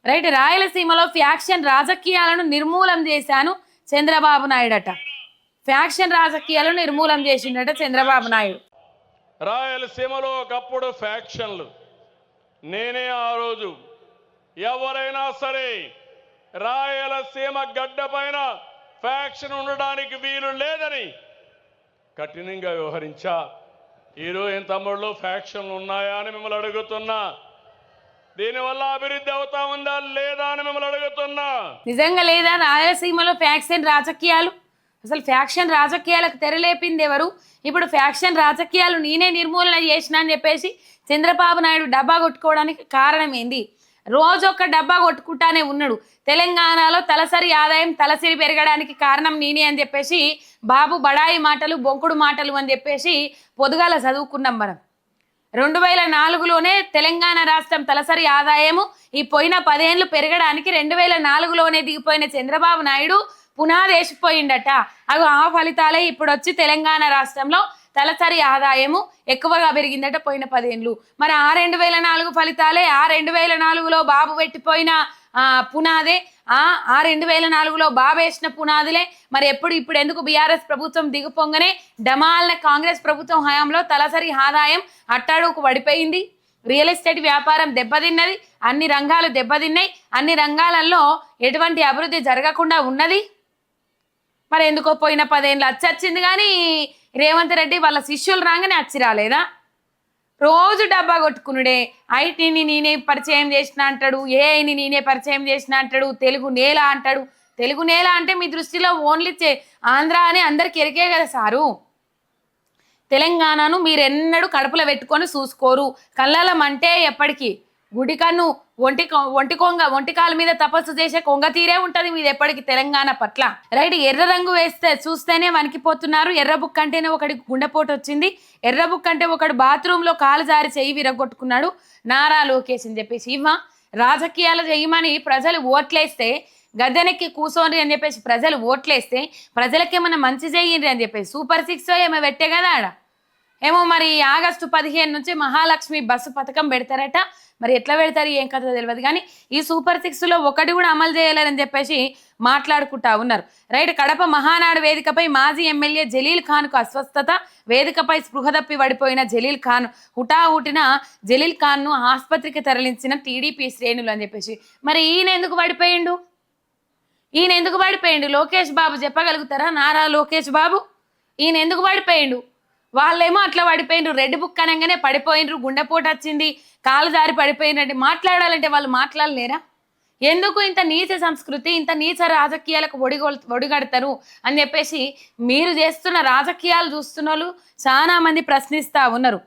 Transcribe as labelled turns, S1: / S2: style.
S1: Right. రాయలసీమలో faction రాజకీయాలను నిర్మూలం చేశాను చంద్రబాబు నాయుడు అట. ఫ్యాక్షన్ రాజకీయాలను నిర్మూలం చేసిండట చంద్రబాబు నాయుడు.
S2: రాయలసీమలో ఒకప్పుడు ఫ్యాక్షన్లు, నేనే ఆ రోజు ఎవరైనా సరే రాయలసీమ గడ్డ పైన ఫ్యాక్షన్ ఉండడానికి వీలు లేదని కఠినంగా వ్యవహరించా. ఈరోజు ఏం తమ్ముళ్ళు ఫ్యాక్షన్లు ఉన్నాయా అని మిమ్మల్ని అడుగుతున్నా. దీనివల్ల అభివృద్ధి అవుతా ఉందా లేదా అని మిమ్మల్ని అడుగుతున్నా.
S1: నిజంగా లేదా రాయలసీమలో ఫ్యాక్షన్ రాజకీయాలు? అసలు ఫ్యాక్షన్ రాజకీయాలకు తెరలేపింది ఎవరు? ఇప్పుడు ఫ్యాక్షన్ రాజకీయాలు నేనే నిర్మూలన చేసిన అని చెప్పేసి చంద్రబాబు నాయుడు డబ్బా కొట్టుకోవడానికి కారణం ఏంది? రోజు ఒక డబ్బా కొట్టుకుంటానే ఉన్నాడు. తెలంగాణలో తలసరి ఆదాయం తలసరి పెరగడానికి కారణం నేనే అని చెప్పేసి బాబు బడాయి మాటలు బొంకుడు మాటలు అని చెప్పేసి పొదుగాల చదువుకున్నాం మనం. 2004లోనే తెలంగాణ రాష్ట్రం తలసరి ఆదాయము ఈ పోయిన 10 ఏళ్ళు పెరగడానికి 2004లోనే దిగిపోయిన చంద్రబాబు నాయుడు పునాది వేసిపోయిండట. అవి ఆ ఫలితాలే ఇప్పుడు వచ్చి తెలంగాణ రాష్ట్రంలో తలసరి ఆదాయము ఎక్కువగా పెరిగిందట పోయిన 10 ఏళ్ళు. మరి ఆ 2004 ఫలితాలే, ఆ 2004లో బాబు పెట్టిపోయిన పునాదే, ఆ 2004లో బాబు వేసిన పునాదులే మరి ఇప్పుడు ఎందుకు బీఆర్ఎస్ ప్రభుత్వం దిగిపోగానే డమాల్న కాంగ్రెస్ ప్రభుత్వం హయాంలో తలసరి ఆదాయం అట్టాడుకు పడిపోయింది? రియల్ ఎస్టేట్ వ్యాపారం దెబ్బతిన్నది, అన్ని రంగాలు దెబ్బతిన్నాయి, అన్ని రంగాలలో ఎటువంటి అభివృద్ధి జరగకుండా ఉన్నది. మరి ఎందుకో పోయిన 10 ఏళ్ళు వచ్చింది కానీ రేవంత్ రెడ్డి వాళ్ళ శిష్యులు రాగానే వచ్చి రాలేదా? రోజు డబ్బా కొట్టుకునుడే. ఐటీని నేనే పరిచయం చేసిన అంటాడు, ఏఐని నేనే పరిచయం చేసిన అంటాడు, తెలుగు నేల అంటాడు. తెలుగు నేల అంటే మీ దృష్టిలో ఓన్లీ ఆంధ్ర అని అందరికి ఎరికే కదా సారు. తెలంగాణను మీరెన్నడూ కడుపులో పెట్టుకొని చూసుకోరు. కళ్ళలం అంటే ఎప్పటికీ గుడి కన్ను ఒంటి కాలు మీద తపస్సు చేసే కొంగ తీరే ఉంటది మీది ఎప్పటికీ తెలంగాణ పట్ల. రైట్. ఎర్ర రంగు వేస్తే చూస్తేనే వణికిపోతున్నారు. ఎర్ర బుక్ అంటేనే ఒకటి గుండెపోటు వచ్చింది. ఎర్ర బుక్ అంటే ఒకడు బాత్రూంలో కాలు జారి చెయ్యి విరగొట్టుకున్నాడు నారా లోకేష్ అని చెప్పేసి. రాజకీయాలు చేయమని ప్రజలు ఓట్లేస్తే, గద్దెనెక్కి కూసోండి అని చెప్పేసి ప్రజలు ఓట్లేస్తే ప్రజలకేమన్నా మంచి చేయండి అని చెప్పేసి సూపర్ 6 ఏమో పెట్టే కదా ఆడ. ఏమో మరి ఆగస్టు 15 నుంచి మహాలక్ష్మి బస్సు పథకం పెడతారట. మరి ఎట్లా పెడతారు ఏం కథ తెలియదు కానీ ఈ సూపర్ 6లో ఒకటి కూడా అమలు చేయాలని చెప్పేసి మాట్లాడుకుంటా ఉన్నారు. రైట్. కడప మహానాడు వేదికపై మాజీ ఎమ్మెల్యే జలీల్ ఖాన్కు అస్వస్థత. వేదికపై స్పృహ తప్పి పడిపోయిన జలీల్ ఖాన్ హుటాహుటిన జలీల్ ఖాన్ను ఆసుపత్రికి తరలించిన టీడీపీ శ్రేణులు అని చెప్పేసి. మరి ఈయన ఎందుకు పడిపోయిండు? లోకేష్ బాబు చెప్పగలుగుతారా? నారా లోకేష్ బాబు ఈయన ఎందుకు పడిపోయిండు? వాళ్ళేమో అట్లా పడిపోయినరు, రెడ్ బుక్ అనగానే పడిపోయినరు, గుండెపోటు వచ్చింది, కాలు జారి పడిపోయినట్టు. మాట్లాడాలంటే వాళ్ళు మాట్లాడలేరా? ఎందుకు ఇంత నీచ సంస్కృతి, ఇంత నీచ రాజకీయాలకు ఒడిగడతారు అని చెప్పేసి మీరు చేస్తున్న రాజకీయాలు చూస్తున్న వాళ్ళు చాలా మంది ప్రశ్నిస్తూ ఉన్నారు.